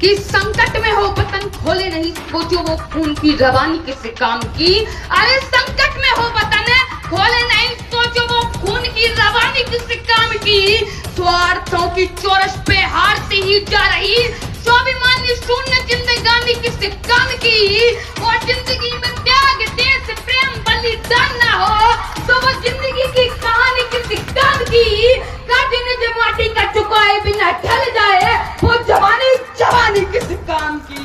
कि संकट में हो वतन खोले नहीं सोचो वो खून की रवानी किसी काम की। अरे संकट में हो वतन खोले नहीं सोचो वो खून की रवानी किसी काम की। स्वार्थों की चोरस पे हारती ही जा रही स्वाभिमानी शून्य जिंदगानी किसी काम की। और जिंदगी में त्याग देश प्रेम बलिदान ना हो तो वो जिंदगी की कहानी किसी काम की। काटिने जो माटी का चुकाए बिना ढल जाए वो जवानी जवानी किसी काम की।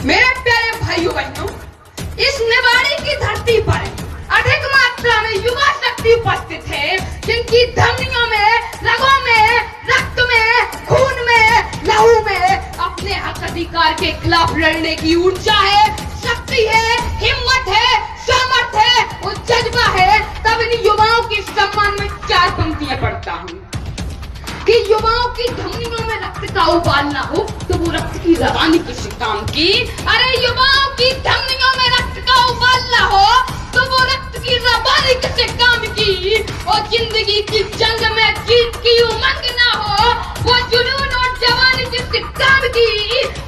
मेरे प्यारे भाइयों बहनों, इस निवाड़ी की धरती पर अधिक मात्रा में युवा शक्ति उपस्थित है जिनकी धमनियों में, रगों में, रक्त में, खून में, लहू में अपने हक अधिकार के खिलाफ लड़ने की ऊर्जा है, शक्ति है, हिम्मत है, सामर्थ्य है और जज्बा है। तब इन युवाओं के सम्मान में 4 पंक्तियां पढ़ता हूँ कि युवाओं की धमनियों में रक्त का उबाल ना हो तो वो रक्त की रवानी किसी काम की। अरे युवाओं की धमनियों में रक्त का उबाल ना हो तो वो रक्त की रवानी किसी काम की। और जिंदगी की जंग में जीत की उमंग ना हो वो जुनून और जवानी किसी काम की।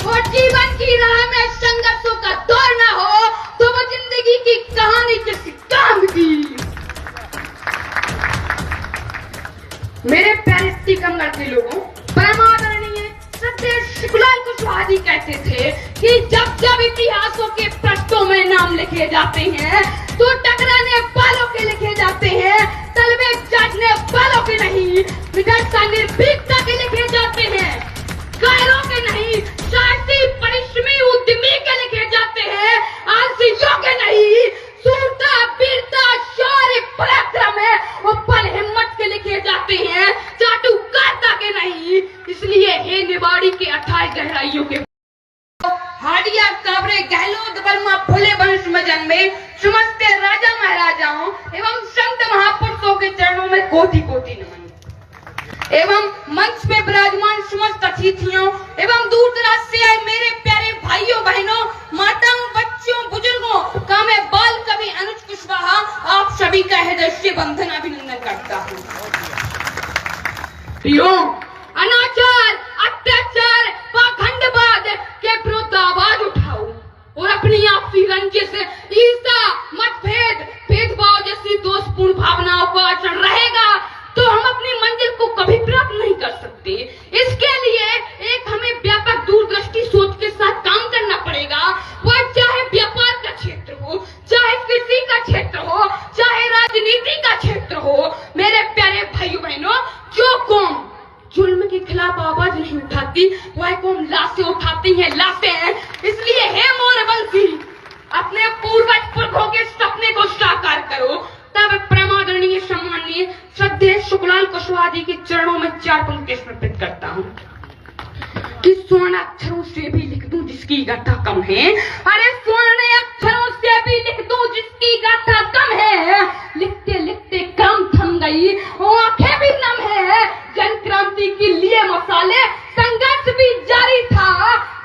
और जीवन की राह में संघर्षों का दौर ना हो तो वो जिंदगी की कहानी किसी काम की। मेरे प्यारे टीकमगढ़ के लोगों, परमादरणीय सत्य शुक्लाल कुशवाहा जी कहते थे कि जब जब इतिहासों के पृष्ठों में नाम लिखे जाते हैं तो टकराने वालों के लिखे जाते हैं, तलवे चाटने वालों के नहीं, विदर्शा निर्भीकता के लिखे जाते हैं, कायरों के नहीं, साहसी परिश्रमी उद्यमी के लिखे जाते हैं, आलसियों के नहीं, सूरता, वीरता, शौर्य, पराक्रम है वो बल हिम्मत के लिखे जाते हैं, चाटुकारता के नहीं। इसलिए हे निवाड़ी के अथाह गहराइयों के हाडिया काबरे गहलोत वर्मा फुले वंश में जन्मे समस्त राजा महाराजाओं एवं संत महापुरुषों के चरणों में कोटि कोटि नमन। एवं मंच पे विराजमान समस्त अतिथियों एवं दूर दराज से आए मेरे प्यारे भाइयों बहनों, माताओं, बच्चों, बुजुर्गों का मैं बाल कवि अनुज कुशवाहा आप सभी का हृदय से वंदन अभिनंदन करता हूँ। अनाचार, अत्याचार, पाखंडवाद के विरुद्ध आवाज उठाओ और अपनी आपसी रंजिश, ईर्ष्या, मतभेद, भेदभाव जैसी दोषपूर्ण भावनाओं का आचरण रहेगा तो हम अपनी मंजिल को कभी प्राप्त नहीं कर सकते। इसके लिए एक हमें व्यापक दूरदृष्टि सोच के साथ काम करना पड़ेगा। वह चाहे व्यापार का क्षेत्र हो, चाहे कृषि का क्षेत्र हो, चाहे राजनीति का क्षेत्र हो। मेरे प्यारे भाइयों बहनों, जो कौम जुल्म के खिलाफ आवाज नहीं उठाती वह कौम लाशें उठाती है, लाशें। इसलिए हे मोरवंशी, अपने पूर्वज पुरखों के सपने को साकार करो। तब परमादरणीय सम्माननीय श्रद्धेय शुक्लाल कुशवाहा जी के चरणों में 4 पंक्ति समर्पित करता हूँ कि स्वर्ण अक्षरों से भी लिख दूं जिसकी गाथा कम है। अरे स्वर्ण अक्षरों से भी लिख दूं जिसकी गाथा कम है। लिखते लिखते काम थम गई, आंखें भी नम है। जन क्रांति के लिए मसाले संघर्ष भी जारी था।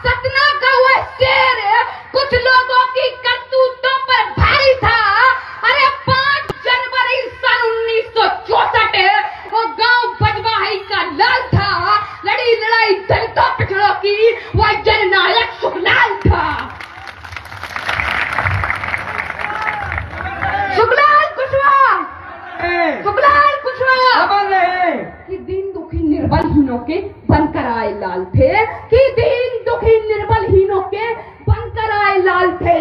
सतना का वह शेर कुछ लोगों की करतूतों पर भारी था। अरे 5 जनवरी सन 1964 वो गांव बजवाही का लाल था। लड़ी लड़ाई दलितों पिछड़ों की वह जननायक शुक्लाल था। शुक्लाल कुशवाहा, शुक्लाल कुशवाहा कि दीन दुखी निर्बलहीनों के बनकर आए लाल थे, कि दीन दुखी निर्बलहीनों के बनकर आए लाल थे।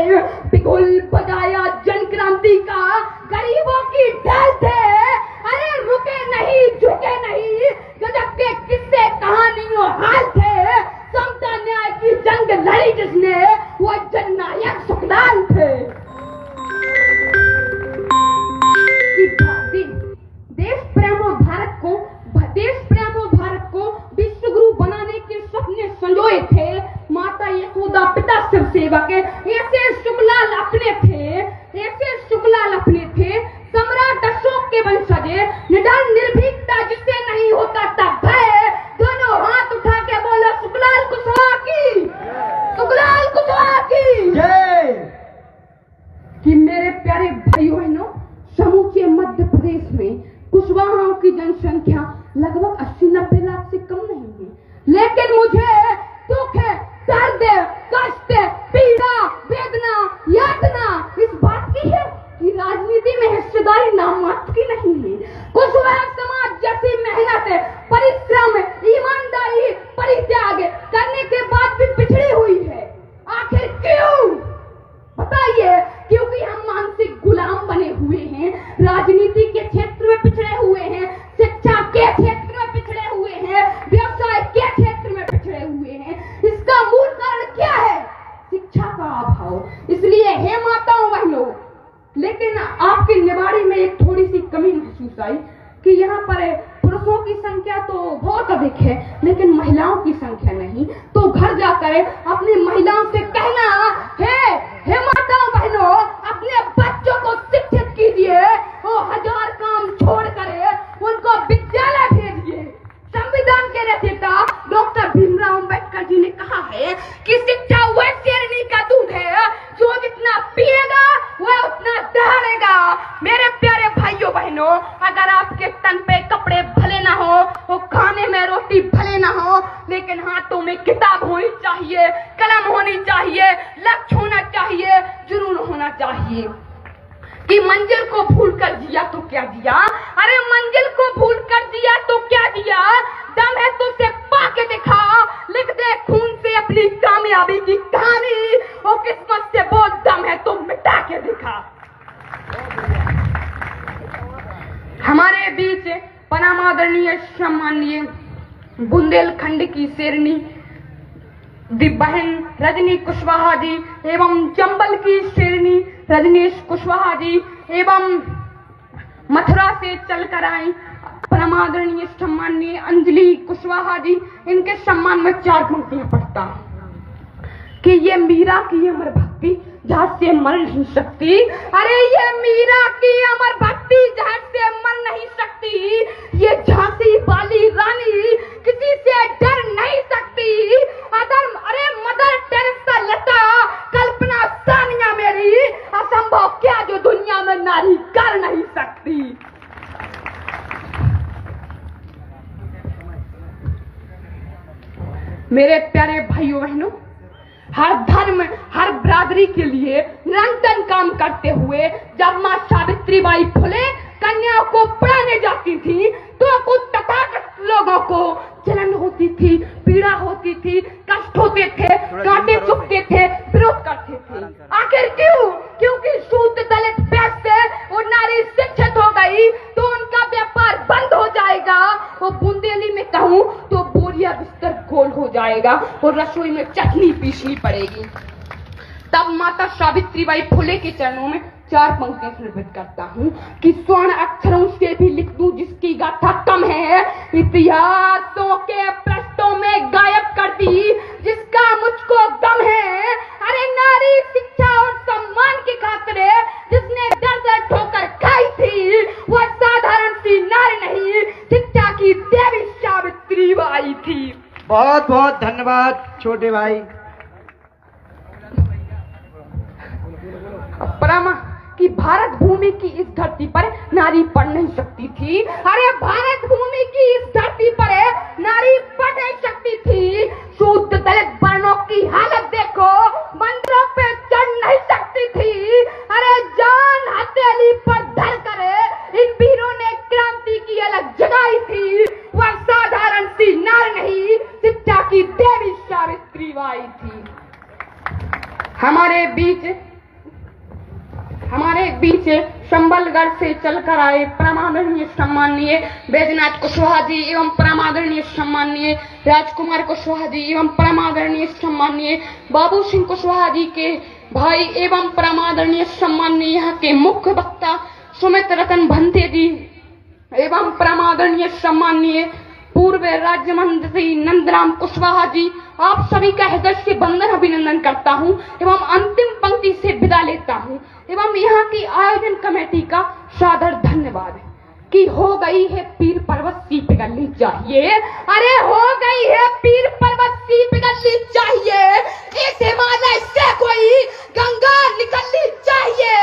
बिगुल बजाया जन क्रांति का गरीबों की ढाल थे। अरे रुके नहीं, झुके नहीं, गजब के किस्से कहानियों हाल थे। समता न्याय की जंग लड़ी जिसने वो जननायक शुक्लाल थे। देश प्रेमो भारत को विश्व गुरु बनाने के सपने संजोए थे। माता यशोदा, पिता शिव सेवा के ऐसे शुक्लाल अपने थे, ऐसे शुक्लाल अपने थे। सम्राट अशोक के वंशज, निडर निर्भीकता जिससे नहीं होती दर्शाई कि यहाँ पर पुरुषों की संख्या तो बहुत अधिक है लेकिन महिलाओं की संख्या नहीं। तो घर जाकर अपनी महिलाओं से कहना, हे माताओं बहनों, अपने बच्चों को शिक्षित कीजिए, वो 1000 काम छोड़कर उनको विद्यालय भेजिए। संविधान के रचयिता डॉक्टर भीमराव अंबेडकर जी ने कहा है कि शिक्षा वह शेरनी का दूध है जो जितना पिएगा वह उतना दहाड़ेगा। मेरे प्यारे भाइयों बहनों, अगर आपके तन पे कपड़े भले ना हो, वो खाने में रोटी भले ना हो, लेकिन हाथों में किताब होनी चाहिए, कलम होनी चाहिए, लक्ष्य होना चाहिए, जुनून होना चाहिए। कि मंजिल को भूल कर जिया तो क्या जिया, अरे मंजिल को भूल कर जिया तो क्या जिया, दम है तो उसे पाके दिखा, लिख दे खून से अपनी कामयाबी की कहानी, और किस्मत से बहुत दम है तो मिटा के दिखा। हमारे बीच परमादरणीय सम्माननीय बुंदेलखंड की शेरनी बहन रजनी कुशवाहा जी एवं चंबल की शेरनी रजनीश कुशवाहा जी एवं मथुरा से चलकर आई परमादरणीय सम्माननीय अंजलि कुशवाहा जी, इनके सम्मान में 4 पंक्तियां पढ़ता हूं कि ये मीरा की अमर भक्ति जहां से मर नहीं सकती, अरे ये मीरा की अमर भक्ति जहां से मर नहीं सकती, ये झांसी वाली रानी किसी से डर नहीं सकती, अरे मदर टेरेसा, लता, कल्पना, सानिया मेरी, असंभव क्या जो दुनिया में नारी कर नहीं सकती। मेरे प्यारे भाइयों बहनों, हर धर्म हर बिरादरी के लिए निरंतर काम करते हुए जब मां सावित्रीबाई फुले कन्याओं को पढ़ाने जाती थी तो कुछ तथाकथित लोगों को जलन होती थी, पीड़ा होती थी, कष्ट होते थे, कांटे चुभते थे, विरोध करते थे। आखिर क्यों? क्योंकि शूद्र दलित वैश्य और नारी शिक्षित हो गई तो उनका व्यापार बंद हो जाएगा, वो बुंदेली में कहूँ तो बोरिया बिस्तर गोल हो जाएगा और रसोई में चटनी पीसनी पड़ेगी। तब माता सावित्रीबाई फुले के चरणों में 4 पंक्तियां समर्पित करता हूँ कि स्वर्ण अक्षरों से भी लिख दूं जिसकी गाथा कम है, इतिहासों के पृष्ठों में गायब कर दी जिसका मुझको गम है, अरे नारी शिक्षा और सम्मान की खातिर जिसने दर दर ठोकर खाई थी, वह साधारण सी नारी नहीं, शिक्षा की देवी सावित्रीबाई थी। बहुत बहुत धन्यवाद छोटे भाई। परमा कि भारत भूमि की इस धरती पर नारी पढ़ नहीं सकती थी, अरे भारत भूमि की इस धरती पर नारी पढ़ नहीं सकती थी। शूद्र दलित वर्णों की हालत देखो, मंदिरों पे चढ़ नहीं सकती थी, अरे जान हथेली पर धर कर इन वीरों ने क्रांति की अलग जगाई थी, वह साधारण सी नारी नहीं, शिक्षा की देवी सावित्रीबाई थी। हमारे बीच संबलगढ़ से चलकर आए परमादरणीय सम्माननीय बैजनाथ कुशवाहा जी एवं परमादरणीय सम्माननीय राजकुमार कुशवाहा जी एवं परमादरणीय सम्माननीय बाबू सिंह कुशवाहा जी के भाई एवं परमादरणीय सम्माननीय यहाँ के मुख्य वक्ता सुमित रतन भंते जी एवं परमादरणीय सम्माननीय पूर्व राज्य मंत्री नंदराम कुशवाहा जी, आप सभी का हृदय से वंदन अभिनंदन करता हूं एवं अंतिम पंक्ति से विदा लेता हूं एवं यहाँ की आयोजन कमेटी का सादर धन्यवाद कि हो गई है पीर पर्वत सी पिघलनी चाहिए, अरे हो गई है पीर पर्वत सी पिघलनी चाहिए, इस हिमालय से कोई गंगा निकलनी चाहिए,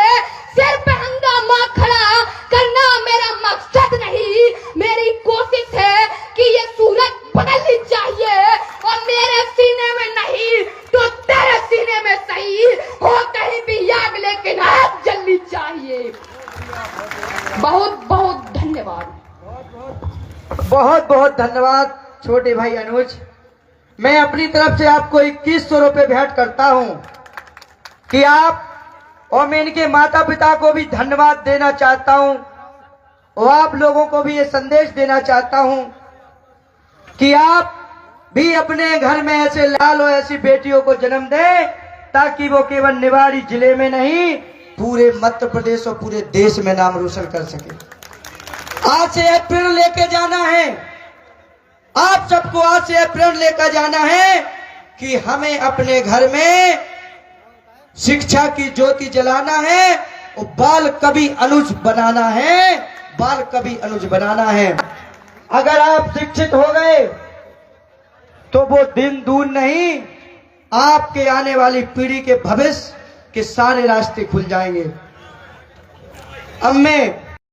सिर पे हंगामा खड़ा करना मेरा मकसद नहीं, मेरी कोशिश है कि ये सूरत बदलनी चाहिए और मेरे सीने में नहीं तो तेरे सीने में सही हो कहीं भी आग लेकिन आग जलनी चाहिए। बहुत बहुत धन्यवाद। बहुत बहुत धन्यवाद छोटे भाई अनुज। मैं अपनी तरफ से आपको 2100 रुपये भेंट करता हूं कि आप और मैं इनके माता पिता को भी धन्यवाद देना चाहता हूं और आप लोगों को भी ये संदेश देना चाहता हूं कि आप भी अपने घर में ऐसे लाल और ऐसी बेटियों को जन्म दें ताकि वो केवल निवाड़ी जिले में नहीं पूरे मध्य प्रदेश और पूरे देश में नाम रोशन कर सके। आज से यह प्रण लेके जाना है, आप सबको आज से यह प्रण लेकर जाना है कि हमें अपने घर में शिक्षा की ज्योति जलाना है और बाल कवि अनुज बनाना है, बाल कवि अनुज बनाना है। अगर आप शिक्षित हो गए तो वो दिन दूर नहीं, आपके आने वाली पीढ़ी के भविष्य के सारे रास्ते खुल जाएंगे। अब मैं